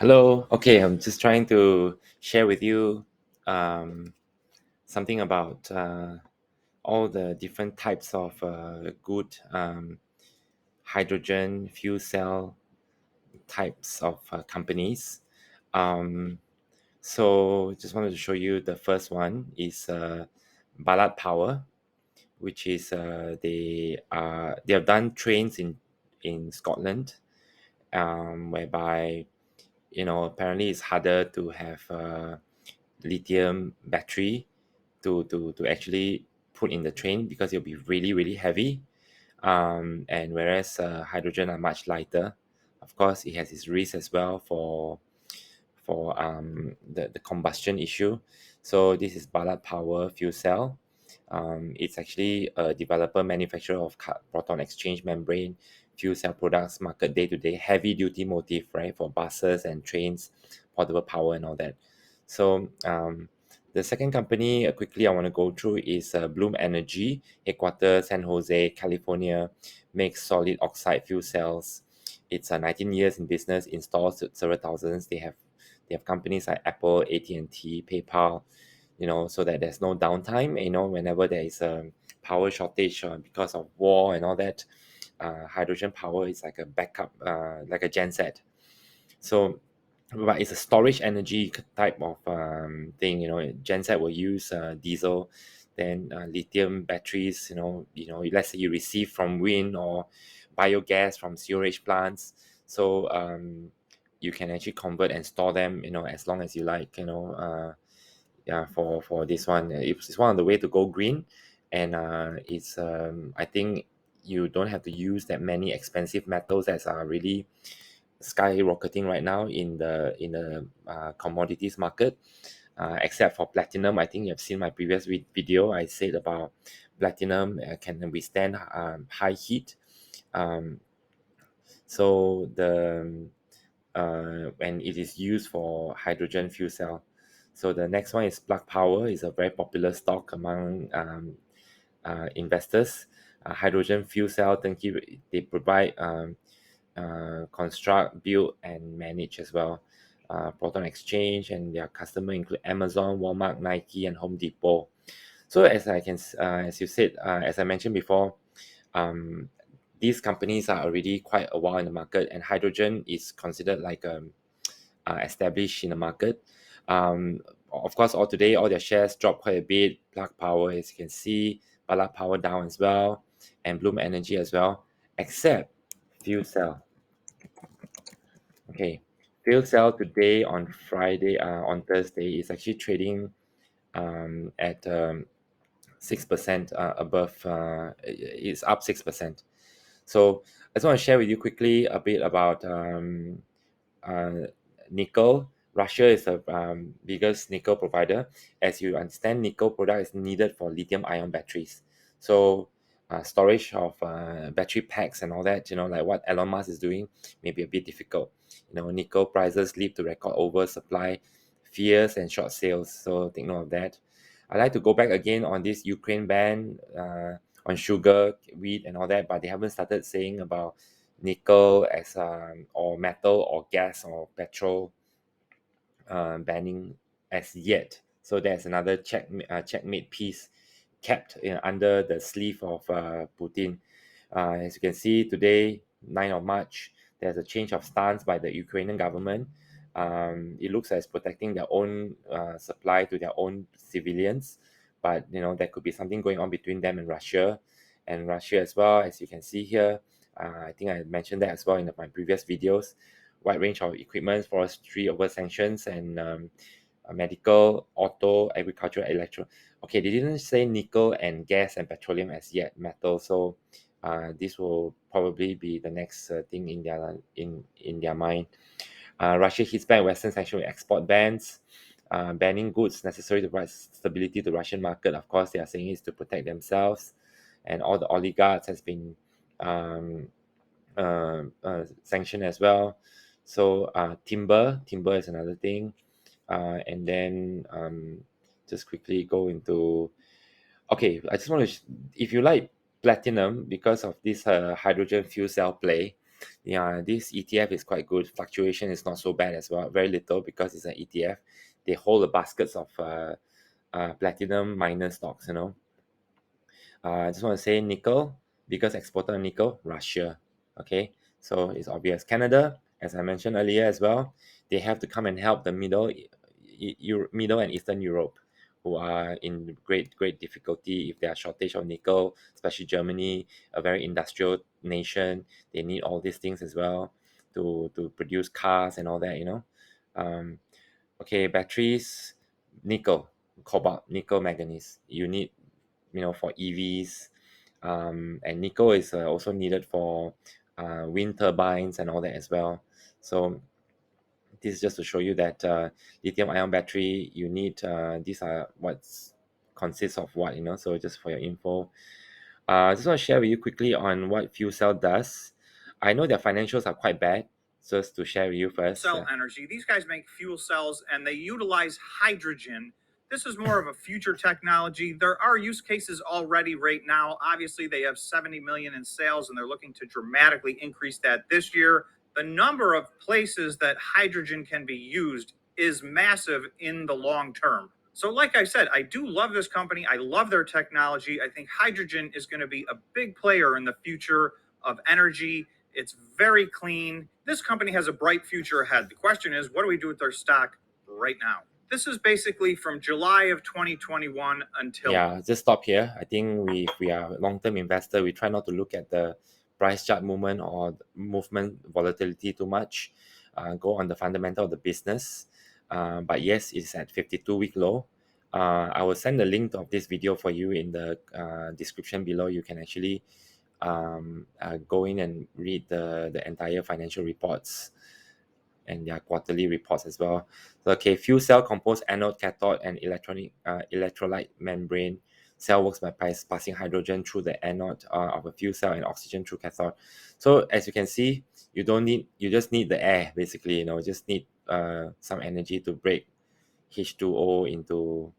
Hello. Okay, I'm just trying to share with you um, something about all the different types of good hydrogen fuel cell types of companies. Um, so, just wanted to show you the first one is Baladpower, which is they have done trains in Scotland, whereby apparently it's harder to have lithium battery to actually put in the train because it'll be really really heavy, and whereas hydrogen are much lighter. Of course, it has its risk as well for the combustion issue. So this is Baladpower fuel cell. It's actually a developer manufacturer of proton exchange membrane fuel cell products, market day to day, heavy duty motive, right, for buses and trains, portable power and all that. So the second company, quickly I want to go through is Bloom Energy, headquarters San Jose, California, makes solid oxide fuel cells. It's 19 years in business, installs several thousands. They have companies like Apple, AT&T, PayPal, so that there's no downtime. Whenever there is a power shortage because of war and all that, hydrogen power is like a backup, like a genset. So, but it's a storage energy type of thing. Genset will use diesel, then lithium batteries. Let's say you receive from wind or biogas from sewage plants. So you can actually convert and store them. As long as you like. Yeah, for this one, it's one of the way to go green, and it's I think you don't have to use that many expensive metals that are really skyrocketing right now in the commodities market, except for platinum. I think you have seen my previous video. I said about platinum can withstand high heat. Um, so the and it is used for hydrogen fuel cell. So the next one is Plug Power. Is a very popular stock among investors. Hydrogen fuel cell turnkey. They provide construct, build, and manage as well. Proton Exchange, and their customer include Amazon, Walmart, Nike, and Home Depot. So as you said, as I mentioned before, um, these companies are already quite a while in the market, and hydrogen is considered like established in the market. Of course, all their shares dropped quite a bit. Plug Power, as you can see, Bala Power down as well, and Bloom Energy as well, except Fuel Cell. Okay, Fuel Cell today on Thursday is actually trading at 6% above. It's up 6%. So I just want to share with you quickly a bit about uh, nickel. Russia is the biggest nickel provider. As you understand, nickel product is needed for lithium-ion batteries. So storage of battery packs and all that, like what Elon Musk is doing, may be a bit difficult. Nickel prices lead to record oversupply, fears, and short sales. So take note of that. I'd like to go back again on this Ukraine ban on sugar, wheat, and all that, but they haven't started saying about nickel as or metal or gas or petrol banning as yet. So there's another checkmate piece kept under the sleeve of Putin. As you can see today, 9th of March, there's a change of stance by the Ukrainian government. It looks as protecting their own supply to their own civilians, but there could be something going on between them and Russia as well. As you can see here, I think I mentioned that as well in my previous videos. Wide range of equipment, forestry over sanctions, and medical, auto, agriculture, electro. Okay, they didn't say nickel and gas and petroleum as yet, metal. So this will probably be the next thing in their mind. Russia hits back Western sanction with export bans, banning goods necessary to provide stability to the Russian market. Of course, they are saying is to protect themselves, and all the oligarchs has been um, sanctioned as well. So timber is another thing, and then just quickly go into. Okay, I just want to. If you like platinum because of this hydrogen fuel cell play, yeah, this ETF is quite good. Fluctuation is not so bad as well, very little because it's an ETF. They hold the baskets of platinum miner stocks, you know. I just want to say nickel, biggest exporter of nickel, Russia. Okay, so it's obvious. Canada, as I mentioned earlier as well, they have to come and help the middle and Eastern Europe, who are in great difficulty if there are shortage of nickel, especially Germany, a very industrial nation. They need all these things as well to produce cars and all that. You know, um, okay, batteries, nickel, cobalt, nickel manganese. You need, you know, for EVs, and nickel is also needed for wind turbines and all that as well. So this is just to show you that lithium ion battery, you need these are what's consists of what, you know. So just for your info, I just want to share with you quickly on what fuel cell does. I know their financials are quite bad, just to share with you first. Cell energy. These guys make fuel cells and they utilize hydrogen. This is more of a future technology. There are use cases already right now. Obviously, they have 70 million in sales and they're looking to dramatically increase that this year. The number of places that hydrogen can be used is massive in the long term. So, like I said, I do love this company. I love their technology. I think hydrogen is going to be a big player in the future of energy. It's very clean. This company has a bright future ahead. The question is, what do we do with their stock right now? This is basically from July of 2021 until... Yeah, just stop here. I think if we are long-term investor, we try not to look at the price chart movement or movement volatility too much. Go on the fundamental of the business. But yes, it's at 52-week low. I will send the link of this video for you in the description below. You can actually go in and read the entire financial reports and their quarterly reports as well. So, okay, fuel cell composed anode, cathode, and electrolyte membrane. Cell works by passing hydrogen through the anode of a fuel cell and oxygen through cathode. So as you can see, you just need the air basically. You know, just need some energy to break H2O into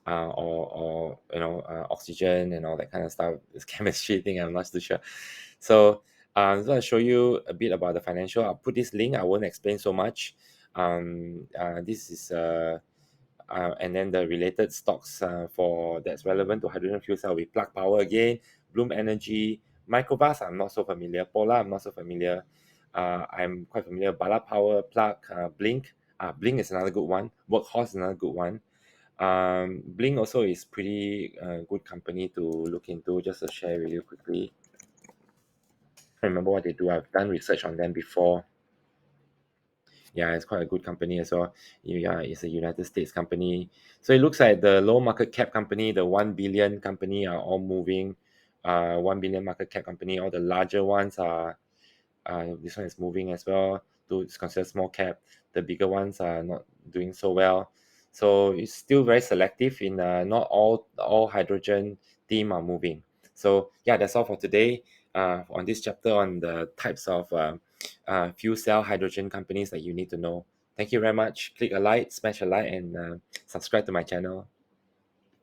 or you know, oxygen and all that kind of stuff. This chemistry thing, I'm not too sure. So I'm just going to show you a bit about the financial. I'll put this link. I won't explain so much. This is and then the related stocks for that's relevant to hydrogen fuel cell with Baladpower again, Bloom Energy, Microvast. I'm not so familiar. Polar, I'm not so familiar. I'm quite familiar. Balapower, Plug, Blink. Blink is another good one. Workhorse is another good one. Blink also is pretty good company to look into. Just to share with you quickly. I remember what they do. I've done research on them before. Yeah, it's quite a good company as well. Yeah, it's a United States company. So it looks like the low market cap company, the 1 billion company are all moving. 1 billion market cap company, all the larger ones are this one is moving as well. It's considered small cap. The bigger ones are not doing so well. So it's still very selective in not all hydrogen team are moving. So yeah, that's all for today. On this chapter on the types of fuel cell hydrogen companies that you need to know. Thank you very much. Click a like, smash a like, and subscribe to my channel.